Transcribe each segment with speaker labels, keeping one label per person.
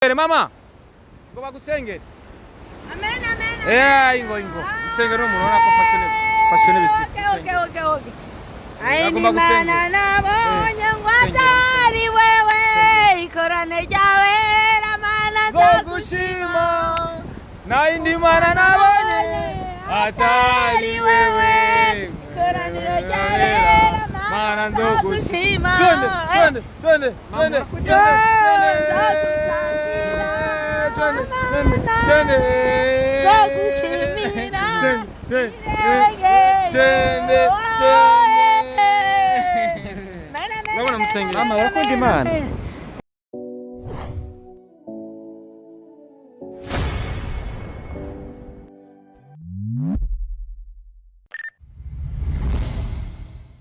Speaker 1: Mama, ngo bagusengere.
Speaker 2: Amen.
Speaker 1: Ingo. Musengere umuntu ubona ko fashion bisi.
Speaker 2: Okay. Ai ni mana nabonye ngwatari wewe ikorane ryawe ramana
Speaker 1: zogushima. Na indi mana nabonye atari wewe
Speaker 2: ikorane ryawe ramana zogushima.
Speaker 1: Twende. Urabona musengere.
Speaker 3: Mama urakunda Imana.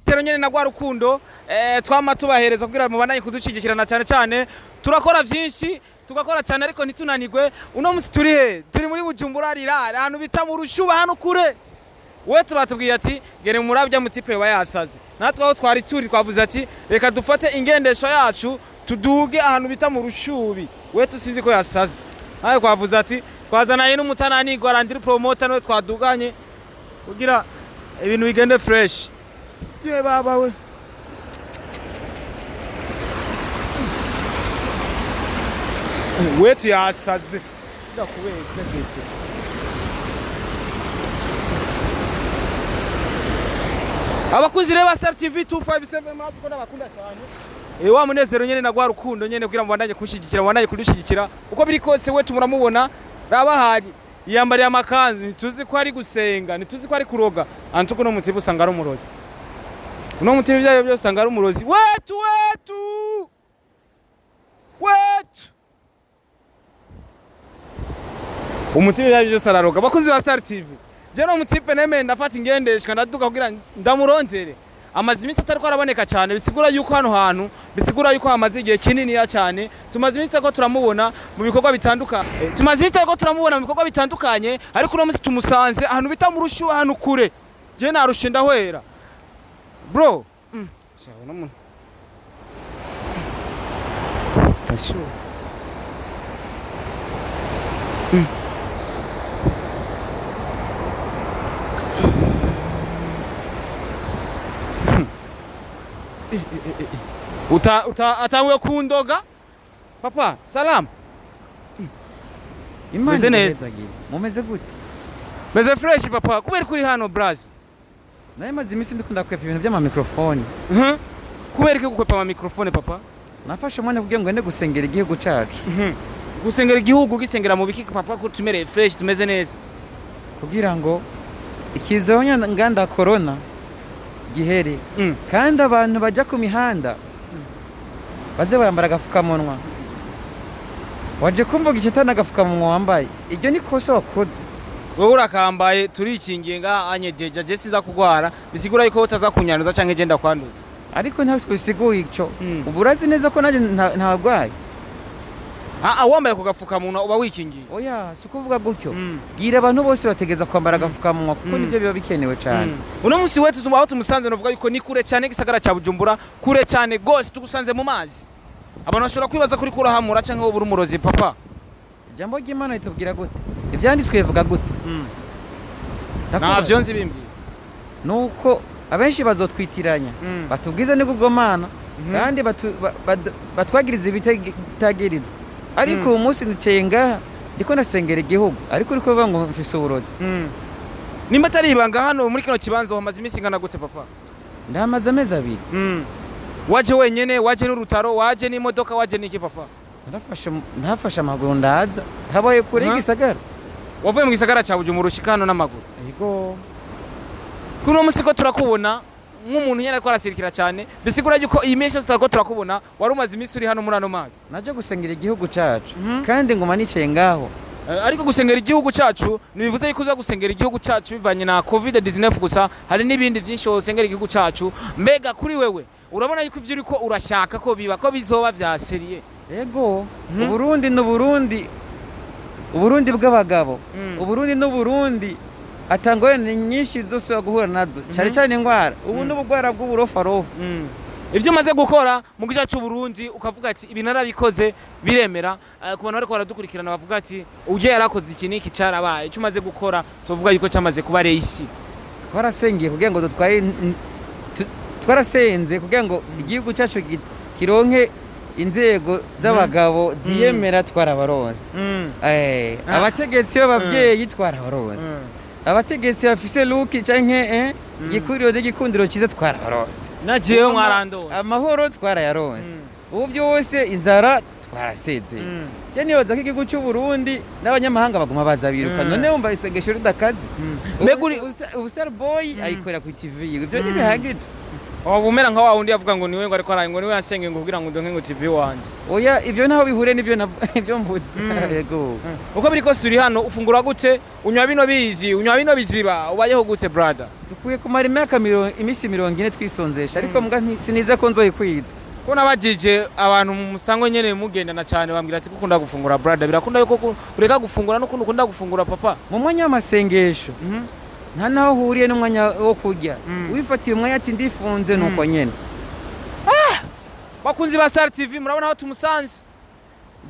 Speaker 1: Tero nyene na gwa rukundo twama tubahereza kugira mubandanye kudushigikirana cyane turakora byinshi tugakora cyane ariko ntitunanirwe. Uno musi turi he? Turi muri Bujumbura rirare ahantu bita mu Rushuba hano kure. We tubatubwiye ati gere murabya mutipe wa yasaze. Natwe aho twari turi twavuze ati reka dufate ingendesho yacu tuduge ahantu bita mu Rushubi. We tusinzi ko yasaze. Naye kwavuze ati twazanaye n'umutanani ngo Landry promoter no twaduganye kugira ibintu bigende fresh. Ye baba we. Wetu yasaze. Ndakubeshya kese. Abakuzi reba Star TV 257 mwazi ko ndabakunda cyane. Wa munezero nyene na gwa rukundo nyene kugira mubandanye kushigikira mubandanye kudushigikira uko biri kose we tumuramubona rabahari yambariye amakanzu ntituzi ko ari gusenga ntituzi ko ari kuroga antuko no mutibu usanga ari umurozi. Uno mutibu byayo byose usanga ari umurozi. Wetu umutipe byaje byose araroga. Bakuzi ba Star TV je no mutipe neme ndafata ingendeshwa ndaduka kugira ndamurondere amazi imisi atari ko araboneka cyane bisigura yuko hano hantu bisigura yuko hamaze igihe kinini ya cyane tumaze imisi ko turamubona mu bikorwa bitandukanye ariko uno musi tumusanze ahantu bita mu Rushuba hano kure je narushe ndahwera bro shaho no muntu tasho Atawe kundoga papa salam
Speaker 3: Imana neza mumeze gute
Speaker 1: meze fresh papa kubera kuri hano braz
Speaker 3: naye mazi imisi ndikunda kwepa ibintu by'ama microphone
Speaker 1: kubera ko gukwepa ama microphone papa
Speaker 3: nafashe umwanya kugira ngo ende gusengera igihugu cacu
Speaker 1: gusengera igihugu gisengera mu biki papa ko tumere fresh tumeze neza
Speaker 3: kugira ngo ikizaho nganda corona gihere kandi abantu baja ku mihanda baze barambara agafukamunwa waje kumvuga icitana agafukamunwa wambaye iryo ni kosa wakoze
Speaker 1: wowe urakambaye turikingiye nga anyejeje je siza kugwara bisigura yuko utaza kunyanuza canke je ndakwanduza
Speaker 3: ariko ntabwo bisiguye ico uburazi neza ko naje ntagwaye
Speaker 1: wambaye ku gafukamunwa uba wikingiye
Speaker 3: oya sukuvuga gutyo gira abantu bose bategeza kwambara agafukamunwa kuko nibyo biba bikenewe cyane
Speaker 1: uno musi wetu tubaho tumusanze novuga yuko ni kure cyane gisagara ca Bujumbura kure cyane gose tugusanze mu mazi abantu bashobora kwibaza kuri kurahamura canke wo Umurozi papa
Speaker 3: jambo ry'Imana itubwira gute ivyanditswe bivuga gute
Speaker 1: navyo nzi bimbi
Speaker 3: nuko abenshi bazotwitiranya batubwiza ni bugomana kandi batwagiriza ibitagirizwa ariko umunsi niceye ngaha ndiko nasengera igihugu ariko uriko bivuga ngo mfise uburozi
Speaker 1: nimba atari ibanga hano muri kino kibanza wamaze imisi ingana gute papa
Speaker 3: ndamaze amezi 2
Speaker 1: waje wenyene waje n'urutaro waje n'imodoka waje n'iki papa
Speaker 3: ndafasha amaguru ndaza habaye kure igisagara
Speaker 1: wavuye mu gisagara ca Bujumbura ushika hano n'amaguru
Speaker 3: yego
Speaker 1: kuno musi ko turakubona nk'umuntu nyene ko arasirikira cyane bisigura yuko iyi mesi tutako turakubona wari umaze imisi uri hano muri ano mazi
Speaker 3: naje gusengera igihugu cacu kandi ngoma nicaye ngaho
Speaker 1: ariko gusengera igihugu cacu nibivuze yuko uza gusengera igihugu cacu bivanye na COVID-19 gusa hari n'ibindi byinshi usengera igihugu cacu mbega kuri wewe urabona yuko ivyo uriko urashaka ko biba ko bizoba vyaseriye
Speaker 3: yego Uburundi n'Uburundi Uburundi bw'abagabo Uburundi n'Uburundi atangorane nyinshi zose guhura nazo cyane cyane ingwara ubu n'ubugwara bw'uburofarofa
Speaker 1: ivyo umaze gukora mu gice c'Uburundi ukavuga ati ibi narabikoze biremera ku bantu bariko baradukurikirana bavuga ati ugiye yarakoze iki niki carabaye ico umaze gukora tuvuga yuko cyamaze kuba reisi
Speaker 3: twarasengeye kugira ngo twarasenze kugira ngo igihugu cyacu kironke inzego z'abagabo ziyemera twarabaronse abategetsi b'abavyeyi twarabaronse abategetsi bafise luki canke gikuriro n'igikundiro cyiza twarabaronse
Speaker 1: najewe mwarandose
Speaker 3: amahoro twarayaronse ubu byose inzara twarasezeye je niyoza ko igihugu cy'u Burundi n'abanyamahanga baguma baza biruka none wumva isengesho ridakaze ubu Star Boy ayikorera ku TV ivyo ntibihagije
Speaker 1: umera nka wa wundi yavuga ngo niwe ngo ariko araye ngo niwe yasenge ngo kugira ngo ndonke ngo TV wanje
Speaker 3: oya ivyo naho bihure nibyo mvuze yego
Speaker 1: uko biri kose uri hano ufungura gute unywa bino bizi unywa bino biziba ubayeho gute brother
Speaker 3: dukwiye kumara imisi 40 twisonzesha ariko mbwa siniza ko nzoyikwiza
Speaker 1: ko nabajije abantu mu musango nyene mugendana cyane bambwira ati gukunda gufungura brother birakunda yuko ureka gufungura no ukunda gufungura papa
Speaker 3: mu mwanya w'amasengesho nta naho huriye n'umwanya wo kurya wifatiye umwanya ati ndifunze nuko nyene
Speaker 1: bakunzi ba Star TV murabona aho tumusanze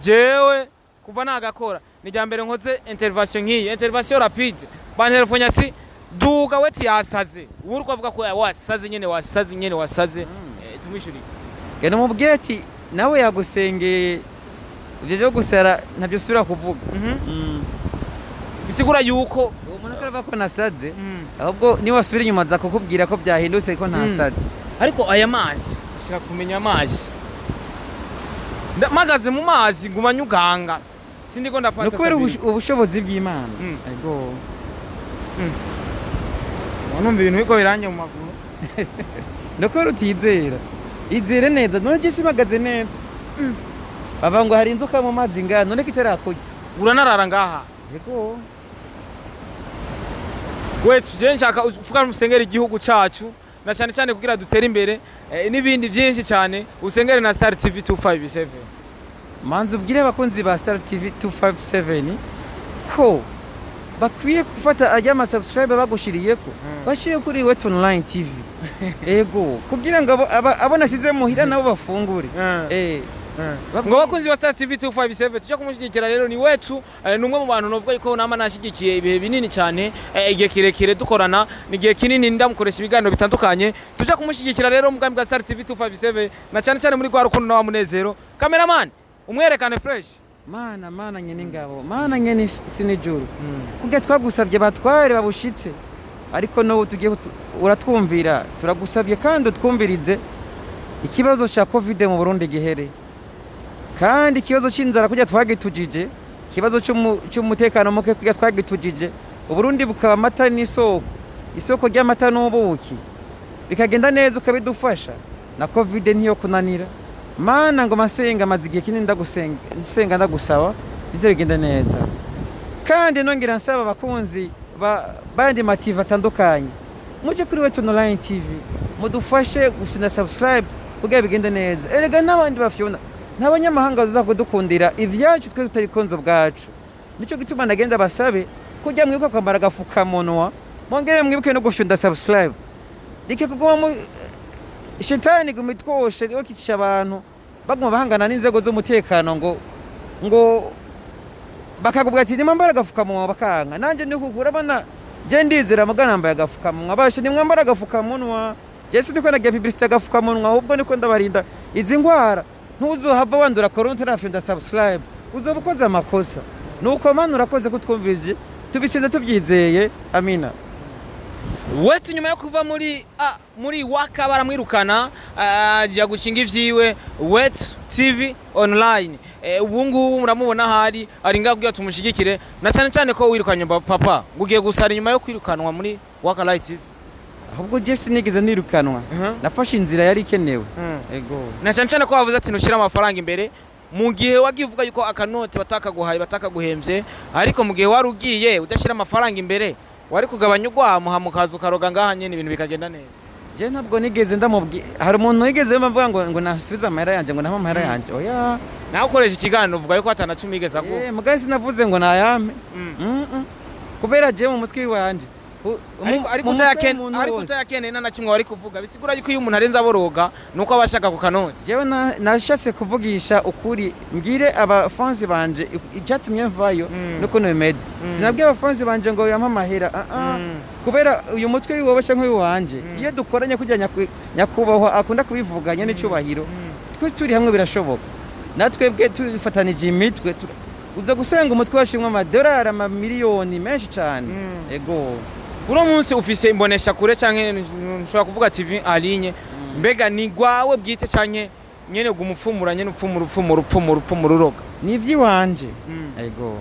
Speaker 1: jewe kuva nagakora ni jya mbere nkoze intervention rapide bantelefone ati duga weti yasaze uri kwavuga ko wasaze nyene wasaze tumwishuri
Speaker 3: genda mu bweti nawe yagusengeye ivyo byo gusara ntabyo subira kuvuga
Speaker 1: bisigura yuko
Speaker 3: umuntu akarava ko nasaze ahubwo ni wasubira inyuma za kukubwira ko byahindutse ko ntasaze
Speaker 1: ariko aya mazi ashaka kumenya amazi magaze mu mazi ngumanya uganga sindiko ndapata
Speaker 3: no kubera ubushobozi bw'Imana yego
Speaker 1: numva ibintu biko biranye mu maguru
Speaker 3: no kubera utizera izere neza none je simagaze neza bava ngo hari inzoka mu mazi ngana none kitarakurya
Speaker 1: uranarara ngaha
Speaker 3: yego
Speaker 1: wetu je nshaka ufuka musengera igihugu cacu na cyane cyane kugira dutere imbere n'ibindi byinshi cyane usengere na Star TV 257
Speaker 3: manzi ubwire abakunzi ba Star TV 257 ko bakwiye gufata ajya ama subscribe bagushiriyeko bashire kuri Wetu Online TV ego kugira ngo abona size muhira nabo bafungure
Speaker 1: ngo bakunzi ba Star TV 257 tujya kumushyigikira rero ni Wetu numwe mu bantu novuga yuko nama nashigikiye ibihe binini cyane igihe kirekire dukorana nigihe kinini ndamukoresha ibiganiro bitandukanye tujya kumushyigikira rero mugambi bwa Star TV 257 na cyane cyane muri gwa rukundo na munezero cameraman umwerekane fresh
Speaker 3: mana nyene ngabo mana nyene sinijuru kuge twagusabye batware babushitse ariko no tugiye uratwumvira turagusabye kandi utwumvirize ikibazo cha covid mu Burundi gihere kandi ikibazo c'inzara kujya twagitujije ikibazo cy'umutekano muke kujya twagitujije Uburundi bukaba amata isoko ry'amata n'ubuki bikagenda neza ukabidufasha na covid ntiyo kunanira mana ngo masenga mazigiye kinini ndagusenga ndagusaba bize bigenda neza kandi nongera nsaba abakunzi bandi mative atandukanye muje kuri Wetu Online TV mudufashe gufina subscribe kugira bigende neza erega n'abandi bafyona n'abanyamahanga baza kudukundira ivyacu twe tutarikonzo bwacu nico gituma nagenda basabe kujya mwibuka kwambara agafukamunwa mongere mwibuke no gufyonda subscribe dike kuguma mu shetani gumitwoshe yo kicisha abantu baguma bahangana n'inzego z'umutekano ngo bakagubwa ati nimambara agafukamunwa bakanga nanje ni kukura bana je ndizera magana mbaye agafukamunwa bashe ni mwambara agafukamunwa je sindiko nagiye publicity agafukamunwa ahubwo niko ndabarinda izi ngwara ntuzohava wandura corona utarafyonda subscribe uzobukoza amakosa nuko mana urakoze kutwumvirije tubisinze tubyizeye amina
Speaker 1: Wetu nyuma yo kuva muri waka baramwirukana ajya gushinga ivyiwe Wetu TV online ubu ngubu muramubona hari ari ngaho kugira tumushigikire na cyane cyane ko wirukanye papa ngugiye gusara nyuma yo kwirukanwa muri waka live TV
Speaker 3: ahubwo je sinigeze nirukanwa nafashe inzira yari ikenewe ego
Speaker 1: na cyane cyane ko bavuze ati nushira amafaranga imbere mu gihe wagivuga yuko akanoti batakaguhaye batakaguhemvye ariko mu gihe warugiye udashira amafaranga imbere wari kugabanya ugwamuha mukaza ukaroga ngaha nyene ibintu bikagenda neza
Speaker 3: je ntabwo nigeze ndamubwi hari umuntu yigeze bavuga ngo nasubiza amahera yanje ngo namo amahera yanje oya
Speaker 1: nawe ukoresha ikiganiro uvuga yuko atanacumi igeza ko
Speaker 3: mugaye sinavuze ngo nayame kubera je mu mutwe wanje
Speaker 1: ariko utayakene na kimwe wari kuvuga bisigura yuko iyo umuntu arenze aboroga nuko abashaka ku kanoti
Speaker 3: jewe nashatse kuvugisha ukuri mbwire abafanzi banje icyatumye mvayo nuko bimeze sinabwiye abafanzi banje ngo yampa amahera kubera uyu mutwe wiwowe canke wiwanje iyo dukoranye kujya nyakubahwa akunda kubivuganya n'icubahiro twese turi hamwe birashoboka natwebwe tufatanije imitwe uza gusenga umutwe washimwe amadolari amamiliyoni menshi cyane ego
Speaker 1: uno munsi ufise imbonesha kure canke nshobora kuvuga TV alinye mbega ni gwawe bwite canke nyene gumufumura nyene upfumura uroga
Speaker 3: ni ivy'iwanje ego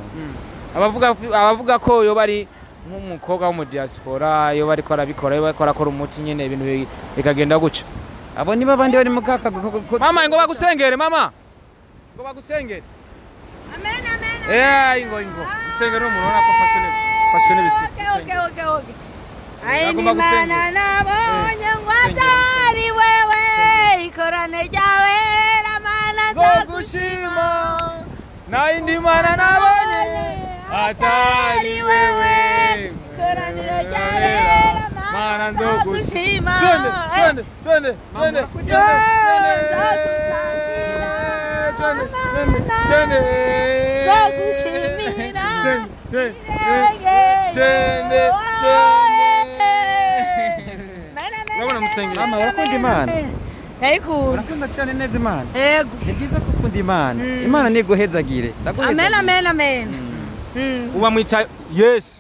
Speaker 1: abavuga ko yo bari nk'umukobwa wo mu diaspora yo bari ko arabikora yo bari ko arakora umuti nyene ibintu bikagenda guca
Speaker 3: abo niba bandi bari mu kaka
Speaker 1: mama ngo bagusengere mama ngo bagusengere
Speaker 2: Amen.
Speaker 1: Ingo usengere umuntu ubona ko fashion Ibisigo
Speaker 2: Okay. Ai ni mana nabonye ngo atari wewe ikorane ryawe la mana
Speaker 1: zogushima na indi mana nabonye atari wewe
Speaker 2: ikorane ryawe la mana zogushima
Speaker 1: twende Urabona musengera
Speaker 3: mama urakunda Imana
Speaker 2: Yayikunda
Speaker 3: urakunda cyane neza Imana
Speaker 2: Yego
Speaker 3: ni byiza gukunda Imana Imana niguhezagire
Speaker 2: Amen
Speaker 1: uba mwita Yesu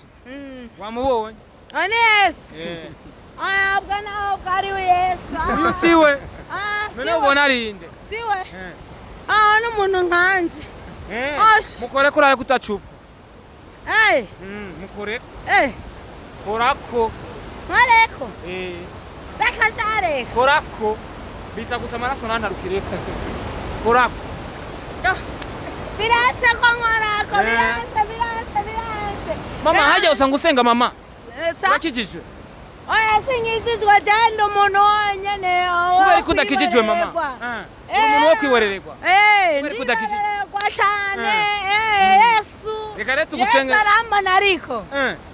Speaker 1: wamubonye
Speaker 2: Yes abwa naho kari Yesu
Speaker 1: uyu siwe none ubona arinde
Speaker 2: siwe n'umuntu nkanje
Speaker 1: mukore kuraye kutacufa mukore korako
Speaker 2: Mareko reka shareko
Speaker 1: korako bisa gusa amaraso nantarukireka korako
Speaker 2: birase ko nkorako birase
Speaker 1: mama hajya usanga usenga mama urakijijwe
Speaker 2: oya sinkijijwe cyane umuntu wonyene
Speaker 1: kubera ko udakijijwe mama umuntu wo kwiwerererwa kubera ko udakijijwe
Speaker 2: cyane Yesu
Speaker 1: reka rero tugusenga
Speaker 2: Yesu arambona ariko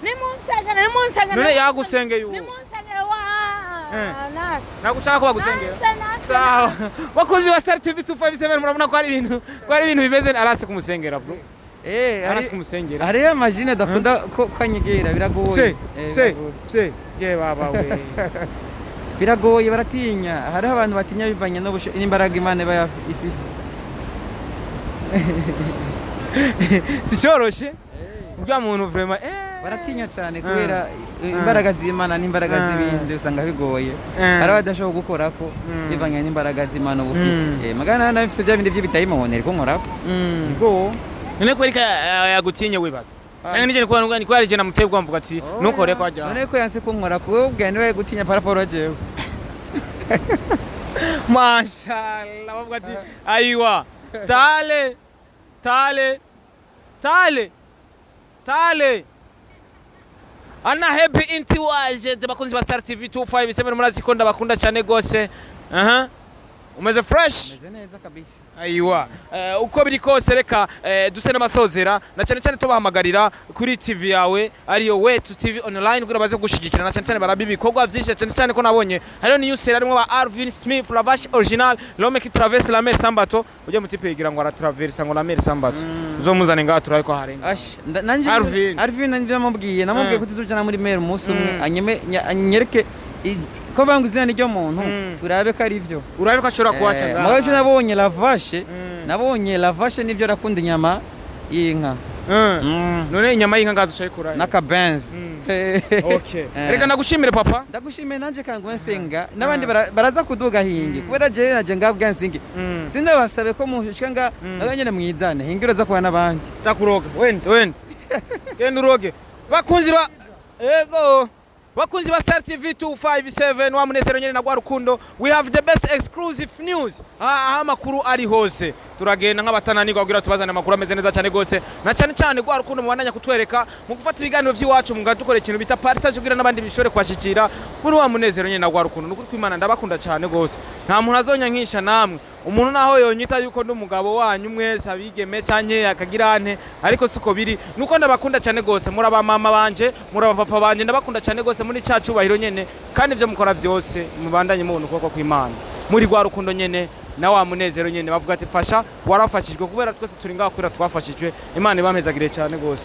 Speaker 2: nimunsengere
Speaker 1: none yagusengeye uwo nagushaka ko bagusengera sawa bakozi ba Star TV 257 murabona ko ari ibintu bimeze arase kumusengera bro arase kumusengera
Speaker 3: hariyo amajine adakunda ko kanyegera biragoye
Speaker 1: je baba we
Speaker 3: biragoye baratinya hariho abantu batinya bivanye n'imbaraga Imana iba ifise
Speaker 1: sicoroshe ubwa muntu vraiment
Speaker 3: baratinya cyane kubera imbaraga z'Imana n'imbaraga z'ibindi usanga bigoye hari abadashobora gukora ko bivanye n'imbaraga z'Imana ubufise magana nafise bya bindi by'ibitayimone ariko nkorako ngo
Speaker 1: none ko rika yagutinye wibaza cyangwa nije ni ko yarije namutebwa mvuga ati nukore ko ajya
Speaker 3: none ko yanse ko nkorako wewe ubwa niwe gutinya paraporo jewe
Speaker 1: mashallah bavuga ati aiwa tale ana happy inti waje bakunzi ba Star TV 257 murazi ko ndabakunda cyane gose umeze fresh
Speaker 3: umeze neza kabisa
Speaker 1: aiwa uko biri kose reka duse n'abasozera na cyane tubahamagarira kuri TV yawe ariyo Wetu TV online kugira baze gushigikira na cyane barabibi kogwa vyinshi cyane ko nabonye hariyo ni usera rimwe ba Arvin Smith Lavash original l'homme qui traverse la mer Sambato uje mutipe yigira ngo aratraverse ngo la mer Sambato uzomuzane ngaho turaye ko harenga
Speaker 3: nanje Arvin ndamubwiye namubwiye ko tuzujana muri mer umunsi umwe anyereke ko bangu izina ryo muntu turabe ko ari byo
Speaker 1: urabe ko ashobora kuwaca ngaho
Speaker 3: mwaje nabonye lavashe nivyo rakunda inyama y'inka
Speaker 1: none inyama y'inka ngazo cyaye kuraye
Speaker 3: nakabenz
Speaker 1: okay reka nagushimire papa
Speaker 3: ndagushimire nanje kangu nsenga nabandi baraza kuduga hingi kubera je naje ngabwa nsingi sindabasabe ko mushika nga naganyene mwizane hingiro za kwa nabandi
Speaker 1: takuroga wende genda uroge bakunzi ba ego bakunzi ba Star TV 257 wa munezero nyene na gwa rukundo we have the best exclusive news amakuru ari hose turagenda nk'abatananirwa kugira tubazane amakuru ameze neza cyane gose na cyane cyane gwa rukundo mubandanya kutwereka mu gufata ibiganiro by'iwacu mugadukora ikintu bita partage kugira n'abandi bishore kwashikira muri wa munezero nyene na gwa rukundo nukuri kwimana ndabakunda cyane gose nta muntu azonya nkisha namwe umuntu naho yonyita yuko ndi umugabo wanyu mwese abigeme canke akagira ante ariko siko biri nuko ndabakunda cyane gose muri aba mama banje muri aba papa banje ndabakunda cyane gose muri cyacu bahiro nyene kandi ivyo mukora byose mubandanye mubona ukuboko kw'Imana muri gwa rukundo nyene na wa munezero nyene bavuga ati fasha warafashijwe kubera twese turi ngaho kwira twafashijwe Imana ibamezagire cyane gose